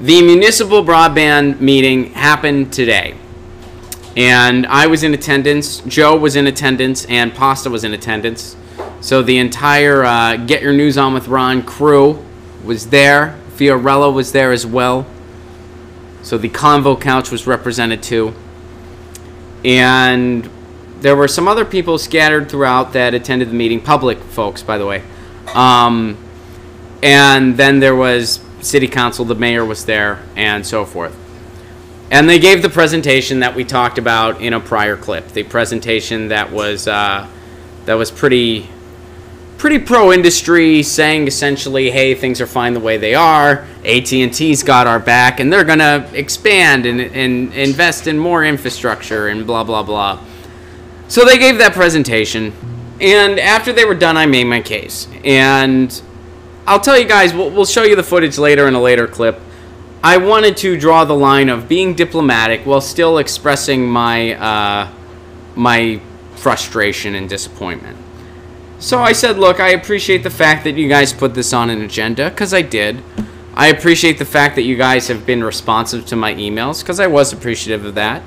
The municipal broadband meeting happened today, and I was in attendance, Joe was in attendance, and Pasta was in attendance. So the entire Get Your News On with Ron crew was there. Fiorello was there as well. So the Convo Couch was represented too. And there were some other people scattered throughout that attended the meeting, public folks, by the way. And then there was City Council, the mayor was there, and so forth. And they gave the presentation that we talked about in a prior clip. The presentation that was pretty pro-industry, saying essentially, hey, things are fine the way they are. AT&T's got our back, and they're going to expand and invest in more infrastructure and blah, blah, blah. So they gave that presentation, and after they were done, I made my case. And I'll tell you guys, we'll show you the footage later in a later clip. I wanted to draw the line of being diplomatic while still expressing my my frustration and disappointment. So I said, look, I appreciate the fact that you guys put this on an agenda, because I did. I appreciate the fact that you guys have been responsive to my emails, because I was appreciative of that.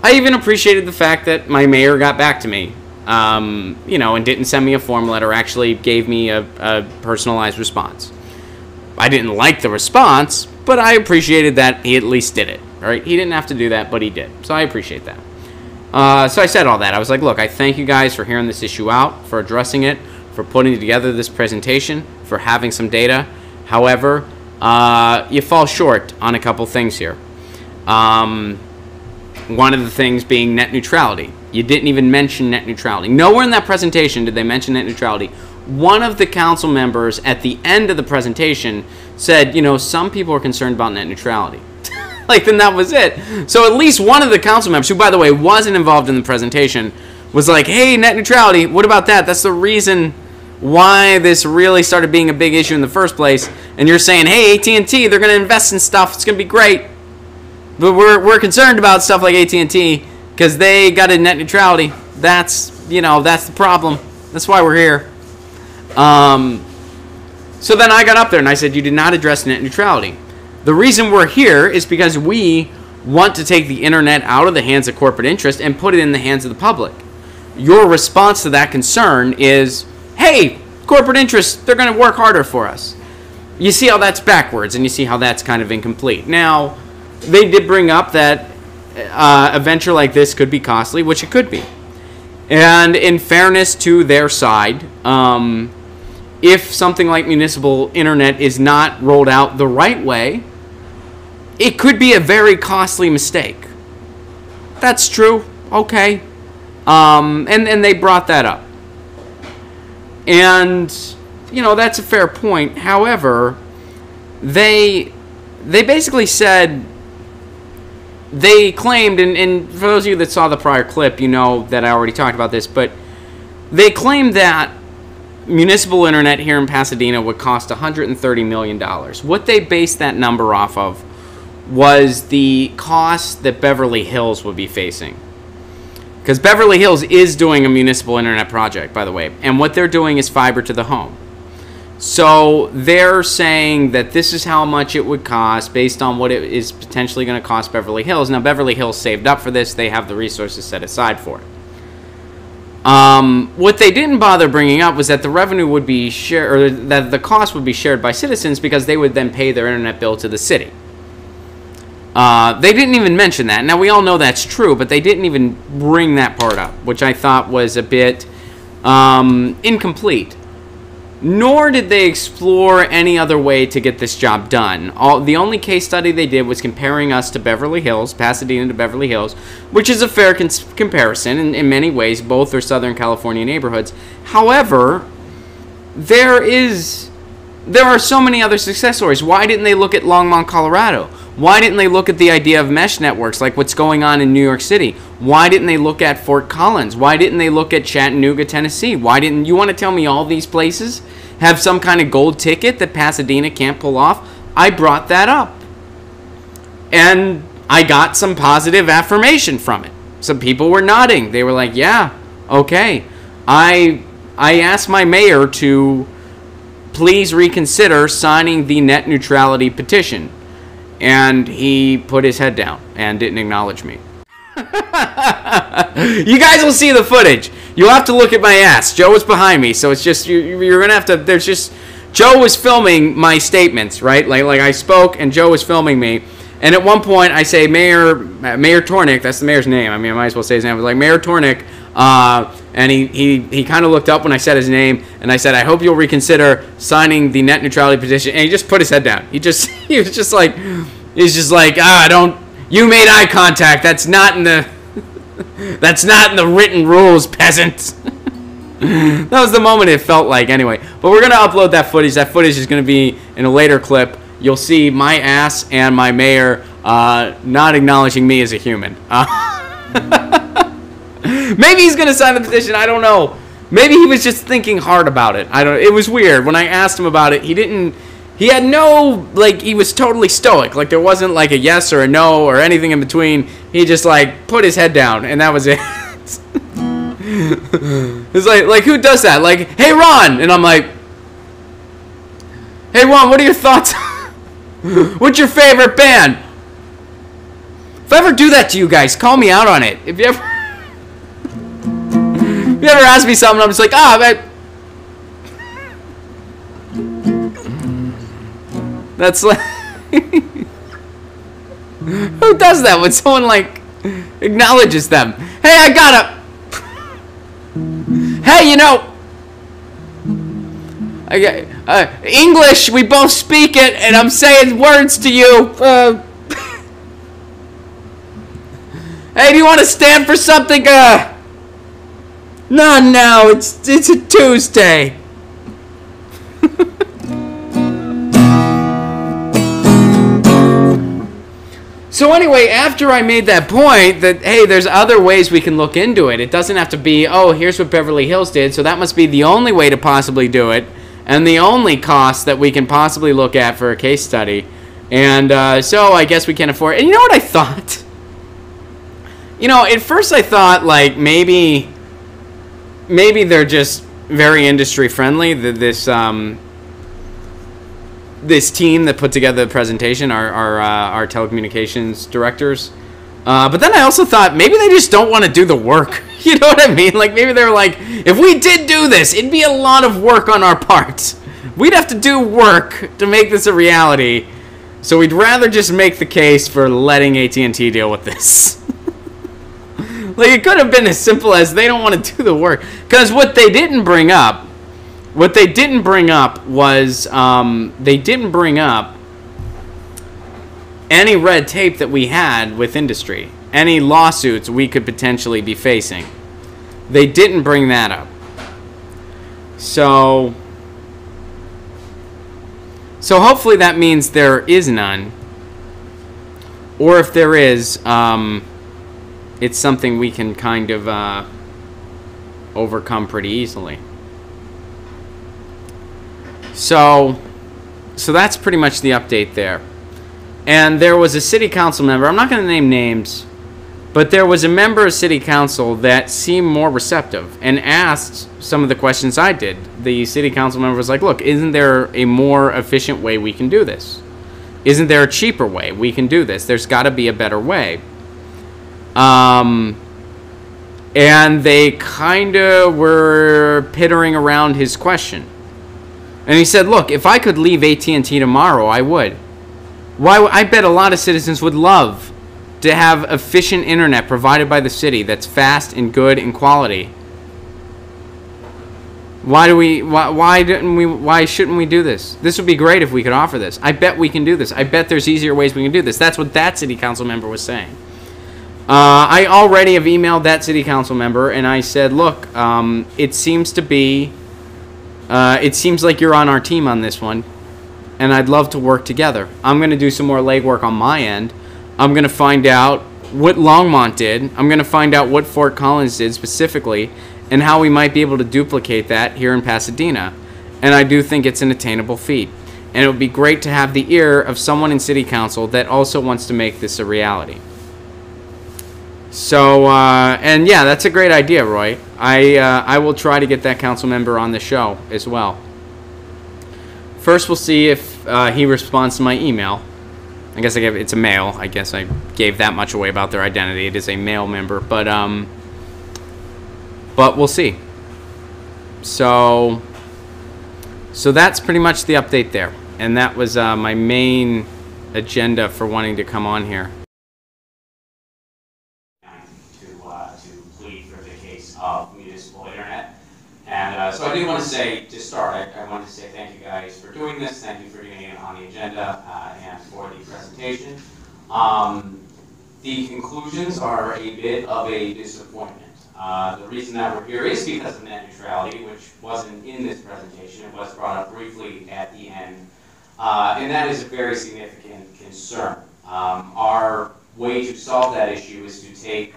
I even appreciated the fact that my mayor got back to me. You know, and didn't send me a form letter, actually gave me a personalized response. I didn't like the response, but I appreciated that he at least did it. All right, he didn't have to do that, but he did. So I appreciate that. So I said all that. I was like, look, I thank you guys for hearing this issue out, for addressing it, for putting together this presentation, for having some data. However, you fall short on a couple things here. One of the things being net neutrality. You didn't even mention net neutrality. Nowhere in that presentation did they mention net neutrality. One of the council members at the end of the presentation said, you know, some people are concerned about net neutrality. Like, then that was it. So at least one of the council members, who, by the way, wasn't involved in the presentation, was like, hey, net neutrality, what about that? That's the reason why this really started being a big issue in the first place. And you're saying, hey, AT&T, they're going to invest in stuff. It's going to be great. But we're concerned about stuff like AT&T because they got a net neutrality. That's, you know, that's the problem. That's why we're here. So then I got up there and I said, you did not address net neutrality. The reason we're here is because we want to take the internet out of the hands of corporate interest and put it in the hands of the public. Your response to that concern is, hey, corporate interests, they're going to work harder for us. You see how that's backwards, and you see how that's kind of incomplete. Now, they did bring up that a venture like this could be costly, which it could be. And in fairness to their side, if something like municipal internet is not rolled out the right way, it could be a very costly mistake. That's true. Okay. And they brought that up. And, you know, that's a fair point. However, they basically said, they claimed, and for those of you that saw the prior clip, you know that I already talked about this, but they claimed that municipal internet here in Pasadena would cost $130 million. What they based that number off of was the cost that Beverly Hills would be facing. Because Beverly Hills is doing a municipal internet project, by the way, and what they're doing is fiber to the home. So they're saying that this is how much it would cost based on what it is potentially going to cost Beverly Hills. Now, Beverly Hills saved up for this. They have the resources set aside for it. What they didn't bother bringing up was that the revenue would be shared, or that the cost would be shared by citizens because they would then pay their internet bill to the city. They didn't even mention that. Now, we all know that's true, but they didn't even bring that part up, which I thought was a bit incomplete. Nor did they explore any other way to get this job done. The only case study they did was comparing us to Beverly Hills, Pasadena to Beverly Hills, which is a fair comparison. In many ways, both are Southern California neighborhoods. However, there are so many other success stories. Why didn't they look at Longmont, Colorado? Why didn't they look at the idea of mesh networks like what's going on in New York City? Why didn't they look at Fort Collins? Why didn't they look at Chattanooga, Tennessee? Why didn't you want to tell me all these places have some kind of gold ticket that Pasadena can't pull off? I brought that up. And I got some positive affirmation from it. Some people were nodding. They were like, yeah, okay. I asked my mayor to please reconsider signing the net neutrality petition. and he put his head down and didn't acknowledge me. You guys will see the footage. You'll have to look at my ass. Joe was behind me, so it's just you're gonna have to. There's just Joe was filming my statements, right? Like I spoke, and Joe was filming me. And at one point, I say Mayor Tornick. That's the mayor's name. I mean, I might as well say his name. I was like Mayor Tornick, and he kind of looked up when I said his name, and I said, I hope you'll reconsider signing the net neutrality petition. And he just put his head down. He was just like don't. You made eye contact. That's not in the written rules, peasant. That was the moment it felt like, anyway. But we're gonna upload that footage. That footage is gonna be in a later clip. You'll see my ass and my mayor not acknowledging me as a human. Maybe he's gonna sign the petition. I don't know. Maybe he was just thinking hard about it. It was weird when I asked him about it. He had no, like, he was totally stoic. Like, there wasn't like a yes or a no or anything in between. He just like put his head down, and that was it. It's like who does that? Like, hey Ron, and I'm like, hey Ron, what are your thoughts? What's your favorite band? If I ever do that to you guys, call me out on it. If you ever ask me something, I'm just like, man. That's like, who does that when someone like acknowledges them? Hey, I gotta. Hey, you know, I got English. We both speak it, and I'm saying words to you. Hey, do you want to stand for something? No, it's a Tuesday. So anyway, after I made that point that, hey, there's other ways we can look into it. It doesn't have to be, oh, here's what Beverly Hills did, so that must be the only way to possibly do it, and the only cost that we can possibly look at for a case study. And so I guess we can't afford it. And you know what I thought? You know, at first I thought, like, maybe they're just very industry friendly. This team that put together the presentation, our telecommunications directors. But then I also thought maybe they just don't want to do the work. You know what I mean? Like, maybe they're like, if we did do this, it'd be a lot of work on our part. We'd have to do work to make this a reality. So we'd rather just make the case for letting AT&T deal with this. Like, it could have been as simple as they don't want to do the work. Because what they didn't bring up was, they didn't bring up any red tape that we had with industry, any lawsuits we could potentially be facing. They didn't bring that up. So hopefully that means there is none. Or if there is, it's something we can kind of overcome pretty easily. So that's pretty much the update there. And there was a city council member, I'm not going to name names, but there was a member of city council that seemed more receptive and asked some of the questions I did. The city council member was like, look, isn't there a more efficient way we can do this? Isn't there a cheaper way we can do this? There's got to be a better way. And they kind of were pittering around his question. And he said, look, if I could leave AT&T tomorrow, I would. I bet a lot of citizens would love to have efficient internet provided by the city that's fast and good in quality. Why shouldn't we do this? This would be great if we could offer this. I bet we can do this. I bet there's easier ways we can do this. That's what that city council member was saying. I already have emailed that city council member, and I said, look, it seems like you're on our team on this one, and I'd love to work together. I'm going to do some more legwork on my end. I'm going to find out what Longmont did. I'm going to find out what Fort Collins did specifically, and how we might be able to duplicate that here in Pasadena. And I do think it's an attainable feat. And it would be great to have the ear of someone in City Council that also wants to make this a reality. So, and yeah, that's a great idea, Roy. I will try to get that council member on the show as well. First, we'll see if he responds to my email. I guess it's a male. I guess I gave that much away about their identity. It is a male member, but we'll see. So that's pretty much the update there, and that was my main agenda for wanting to come on here. To plead for the case of municipal internet. And so I do want to say, to start, I wanted to say thank you guys for doing this. Thank you for getting it on the agenda and for the presentation. The conclusions are a bit of a disappointment. The reason that we're here is because of net neutrality, which wasn't in this presentation. It was brought up briefly at the end. And that is a very significant concern. Our way to solve that issue is to take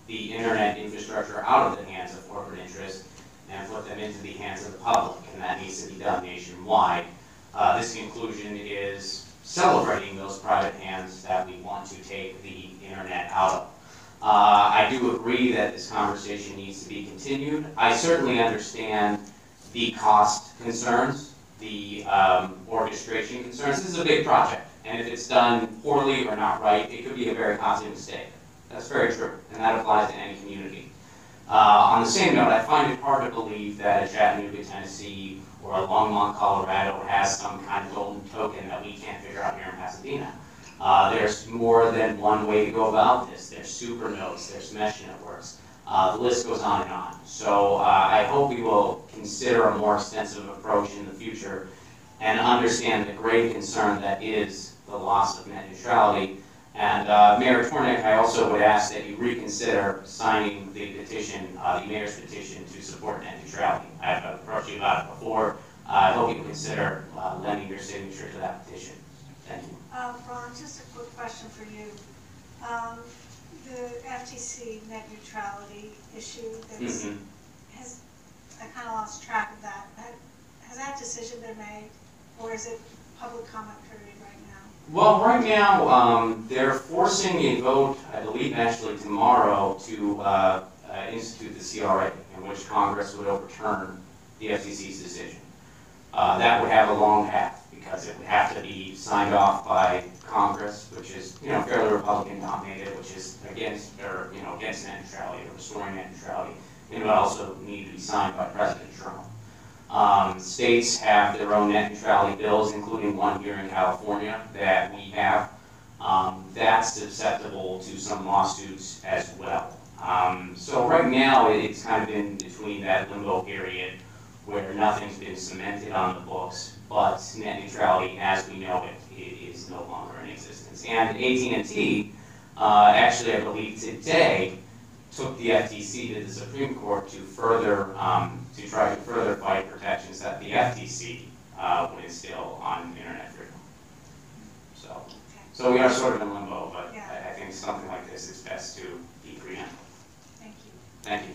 the internet infrastructure out of the hands of corporate interests and put them into the hands of the public, and that needs to be done nationwide. This conclusion is celebrating those private hands that we want to take the internet out of. I do agree that this conversation needs to be continued. I certainly understand the cost concerns, the orchestration concerns. This is a big project, and if it's done poorly or not right, it could be a very costly mistake. That's very true, and that applies to any community. On the same note, I find it hard to believe that a Chattanooga, Tennessee, or a Longmont, Colorado has some kind of golden token that we can't figure out here in Pasadena. There's more than one way to go about this. There's super nodes, there's mesh networks. The list goes on and on. So I hope we will consider a more extensive approach in the future and understand the grave concern that is the loss of net neutrality. And Mayor Tornick, I also would ask that you reconsider signing the petition, the mayor's petition to support net neutrality. I've approached you about it before. I hope you consider lending your signature to that petition. Thank you. Ron, just a quick question for you. The FTC net neutrality issue, I kind of lost track of that. Has that decision been made, or is it public comment period right now? Well, right now, they're forcing a vote, I believe actually tomorrow, to institute the CRA, in which Congress would overturn the FCC's decision. That would have a long path, because it would have to be signed off by Congress, which is, fairly Republican dominated, which is against net neutrality, or restoring net neutrality. And it would also need to be signed by President Trump. States have their own net neutrality bills, including one here in California that we have. That's susceptible to some lawsuits as well. So right now, it's kind of in between that limbo period where nothing's been cemented on the books, but net neutrality as we know it is no longer in existence. And AT&T, actually I believe today, took the FTC to the Supreme Court to further, to try to further fight protections that the FTC would instill on internet freedom. So we are sort of in limbo, but yeah. I think something like this is best to be preempted. Thank you. Thank you.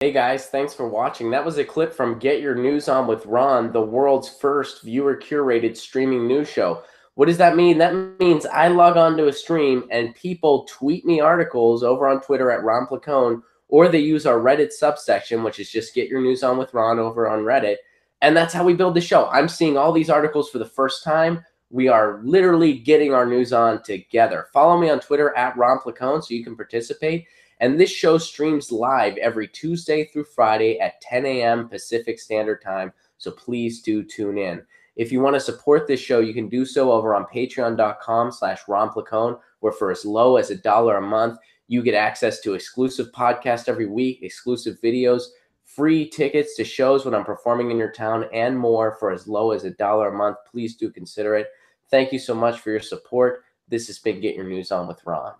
Hey guys, thanks for watching. That was a clip from Get Your News On with Ron, the world's first viewer-curated streaming news show. What does that mean? That means I log on to a stream and people tweet me articles over on Twitter at Ron Placone, or they use our Reddit subsection, which is just Get Your News On with Ron over on Reddit. And that's how we build the show. I'm seeing all these articles for the first time. We are literally getting our news on together. Follow me on Twitter at Ron Placone so you can participate. And this show streams live every Tuesday through Friday at 10 a.m. Pacific Standard Time. So please do tune in. If you want to support this show, you can do so over on patreon.com/Ron Placone, where for as low as $1 a month, you get access to exclusive podcasts every week, exclusive videos, free tickets to shows when I'm performing in your town, and more for as low as $1 a month. Please do consider it. Thank you so much for your support. This has been Get Your News On with Ron.